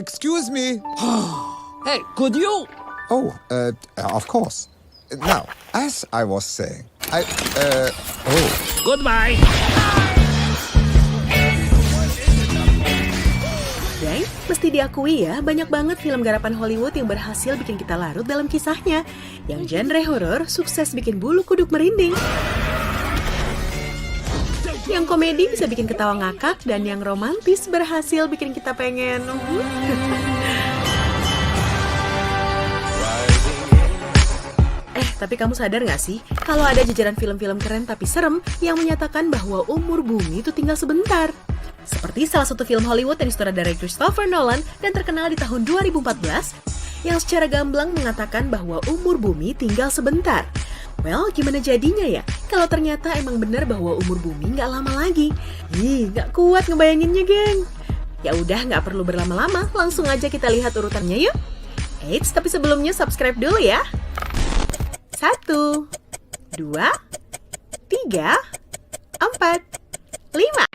excuse me. Hey, could you? Of course. Now, as I was saying, Goodbye. Geng, mesti diakui ya, banyak banget film garapan Hollywood yang berhasil bikin kita larut dalam kisahnya. Yang genre horor sukses bikin bulu kuduk merinding. Yang komedi bisa bikin ketawa ngakak, dan yang romantis berhasil bikin kita pengen... Tapi kamu sadar gak sih, kalau ada jajaran film-film keren tapi serem yang menyatakan bahwa umur bumi itu tinggal sebentar? Seperti salah satu film Hollywood yang disutradarai Christopher Nolan dan terkenal di tahun 2014, yang secara gamblang mengatakan bahwa umur bumi tinggal sebentar. Well, gimana jadinya ya? Kalau ternyata emang benar bahwa umur bumi nggak lama lagi. Nggak kuat ngebayanginnya, geng. Ya udah, nggak perlu berlama-lama, langsung aja kita lihat urutannya yuk. Eits, tapi sebelumnya subscribe dulu ya. 1, 2, 3, 4, 5.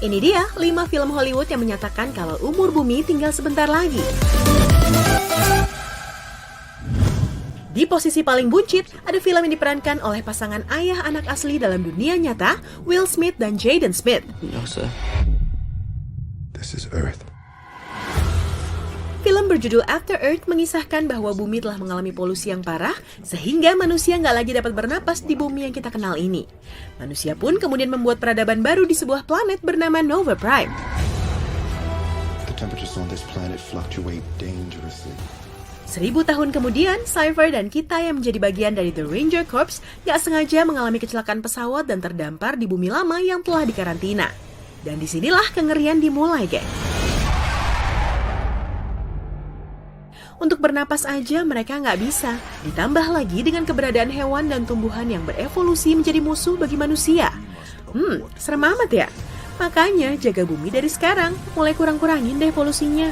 Ini dia 5 film Hollywood yang menyatakan kalau umur bumi tinggal sebentar lagi. Di posisi paling buncit, ada film yang diperankan oleh pasangan ayah anak asli dalam dunia nyata, Will Smith dan Jaden Smith. No, sir. this is Earth. Film berjudul After Earth mengisahkan bahwa bumi telah mengalami polusi yang parah, sehingga manusia nggak lagi dapat bernapas di bumi yang kita kenal ini. Manusia pun kemudian membuat peradaban baru di sebuah planet bernama Nova Prime. The temperatures on this planet fluctuate dangerously. 1000 tahun kemudian, Cypher dan kita yang menjadi bagian dari The Ranger Corps nggak sengaja mengalami kecelakaan pesawat dan terdampar di bumi lama yang telah dikarantina. Dan disinilah kengerian dimulai, geng. Untuk bernapas aja mereka nggak bisa. Ditambah lagi dengan keberadaan hewan dan tumbuhan yang berevolusi menjadi musuh bagi manusia. Serem amat ya? Makanya jaga bumi dari sekarang, mulai kurang-kurangin deh polusinya.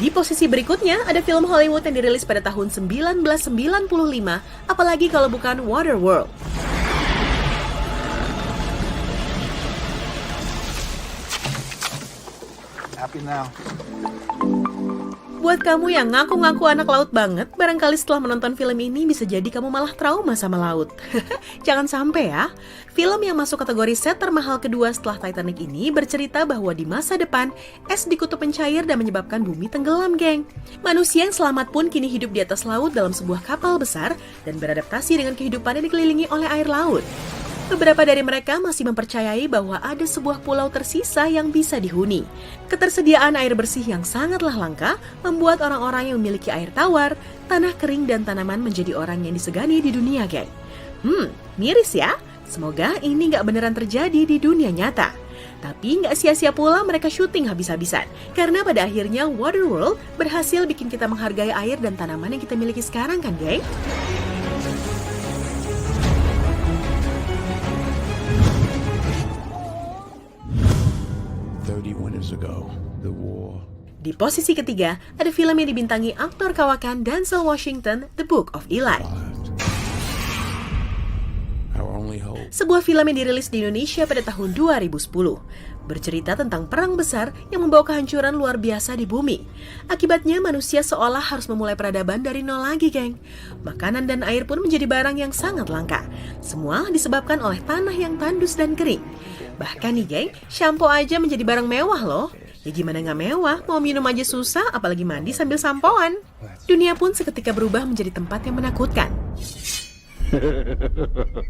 Di posisi berikutnya, ada film Hollywood yang dirilis pada tahun 1995, apalagi kalau bukan Waterworld. Happy now. Buat kamu yang ngaku-ngaku anak laut banget, barangkali setelah menonton film ini bisa jadi kamu malah trauma sama laut. Jangan sampai ya. Film yang masuk kategori set termahal kedua setelah Titanic ini bercerita bahwa di masa depan, es di kutub mencair dan menyebabkan bumi tenggelam, geng. Manusia yang selamat pun kini hidup di atas laut dalam sebuah kapal besar dan beradaptasi dengan kehidupan yang dikelilingi oleh air laut. Beberapa dari mereka masih mempercayai bahwa ada sebuah pulau tersisa yang bisa dihuni. Ketersediaan air bersih yang sangatlah langka membuat orang-orang yang memiliki air tawar, tanah kering, dan tanaman menjadi orang yang disegani di dunia, geng. Miris ya? Semoga ini nggak beneran terjadi di dunia nyata. Tapi nggak sia-sia pula mereka syuting habis-habisan. Karena pada akhirnya Waterworld berhasil bikin kita menghargai air dan tanaman yang kita miliki sekarang kan, geng? Di posisi ketiga, ada film yang dibintangi aktor kawakan Denzel Washington, The Book of Eli. Sebuah film yang dirilis di Indonesia pada tahun 2010. Bercerita tentang perang besar yang membawa kehancuran luar biasa di bumi. Akibatnya manusia seolah harus memulai peradaban dari nol lagi, geng. Makanan dan air pun menjadi barang yang sangat langka. Semua disebabkan oleh tanah yang tandus dan kering. Bahkan nih, geng, shampoo aja menjadi barang mewah loh. Ya gimana nggak mewah, mau minum aja susah, apalagi mandi sambil sampoan. Dunia pun seketika berubah menjadi tempat yang menakutkan.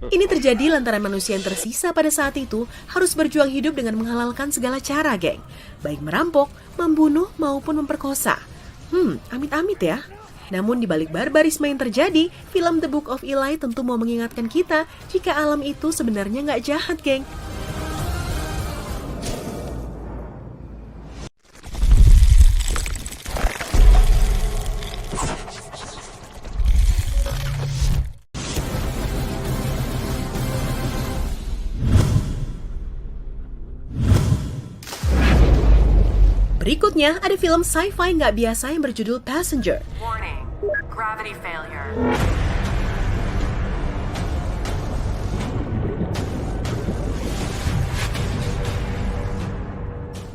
Ini terjadi lantaran manusia yang tersisa pada saat itu harus berjuang hidup dengan menghalalkan segala cara, geng. Baik merampok, membunuh, maupun memperkosa. Amit-amit ya. Namun di balik barbarisme yang terjadi, film The Book of Eli tentu mau mengingatkan kita jika alam itu sebenarnya nggak jahat, geng. Berikutnya ada film sci-fi nggak biasa yang berjudul Passenger. Warning, gravity failure.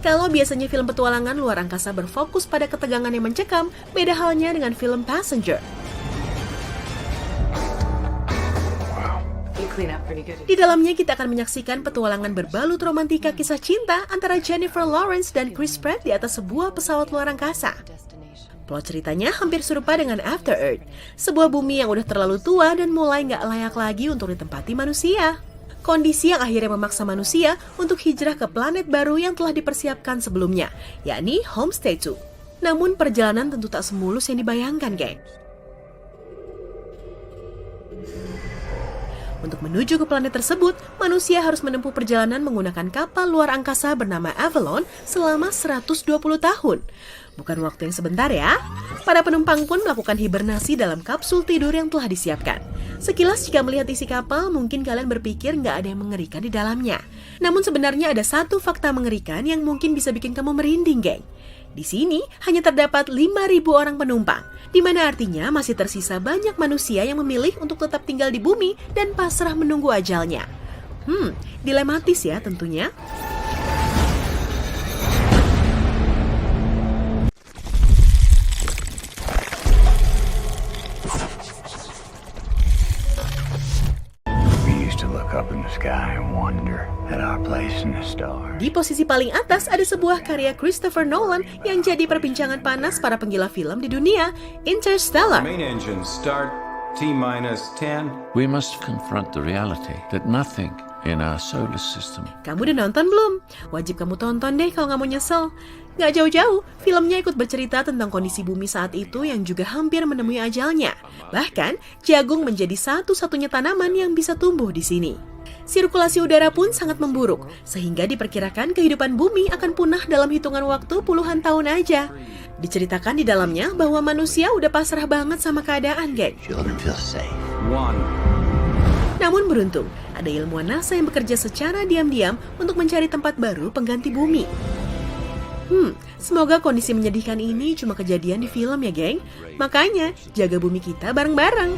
Kalau biasanya film petualangan luar angkasa berfokus pada ketegangan yang mencekam, beda halnya dengan film Passenger. You clean up pretty good. Di dalamnya kita akan menyaksikan petualangan berbalut romantika kisah cinta antara Jennifer Lawrence dan Chris Pratt di atas sebuah pesawat luar angkasa. Plot ceritanya hampir serupa dengan After Earth, sebuah bumi yang udah terlalu tua dan mulai nggak layak lagi untuk ditempati manusia. Kondisi yang akhirnya memaksa manusia untuk hijrah ke planet baru yang telah dipersiapkan sebelumnya, yakni Homestay 2. Namun perjalanan tentu tak semulus yang dibayangkan, geng. Untuk menuju ke planet tersebut, manusia harus menempuh perjalanan menggunakan kapal luar angkasa bernama Avalon selama 120 tahun. Bukan waktu yang sebentar ya. Para penumpang pun melakukan hibernasi dalam kapsul tidur yang telah disiapkan. Sekilas jika melihat isi kapal, mungkin kalian berpikir nggak ada yang mengerikan di dalamnya. Namun sebenarnya ada satu fakta mengerikan yang mungkin bisa bikin kamu merinding, geng. Di sini hanya terdapat 5.000 orang penumpang, di mana artinya masih tersisa banyak manusia yang memilih untuk tetap tinggal di bumi dan pasrah menunggu ajalnya. Dilematis ya tentunya. Up in the sky and wonder at our place in the stars. Di posisi paling atas ada sebuah karya Christopher Nolan yang jadi perbincangan panas para penggila film di dunia, Interstellar. Main engines start. T-10. We must confront the reality that nothing in our solar system. Kamu udah nonton belum? Wajib kamu tonton deh kalau nggak mau nyesel. Nggak jauh-jauh, filmnya ikut bercerita tentang kondisi bumi saat itu yang juga hampir menemui ajalnya. Bahkan, jagung menjadi satu-satunya tanaman yang bisa tumbuh di sini. Sirkulasi udara pun sangat memburuk, sehingga diperkirakan kehidupan bumi akan punah dalam hitungan waktu puluhan tahun aja. Diceritakan di dalamnya bahwa manusia udah pasrah banget sama keadaan, geng. Children feel safe. One. Namun beruntung, ada ilmuwan NASA yang bekerja secara diam-diam untuk mencari tempat baru pengganti bumi. Semoga kondisi menyedihkan ini cuma kejadian di film ya, geng. Makanya, jaga bumi kita bareng-bareng.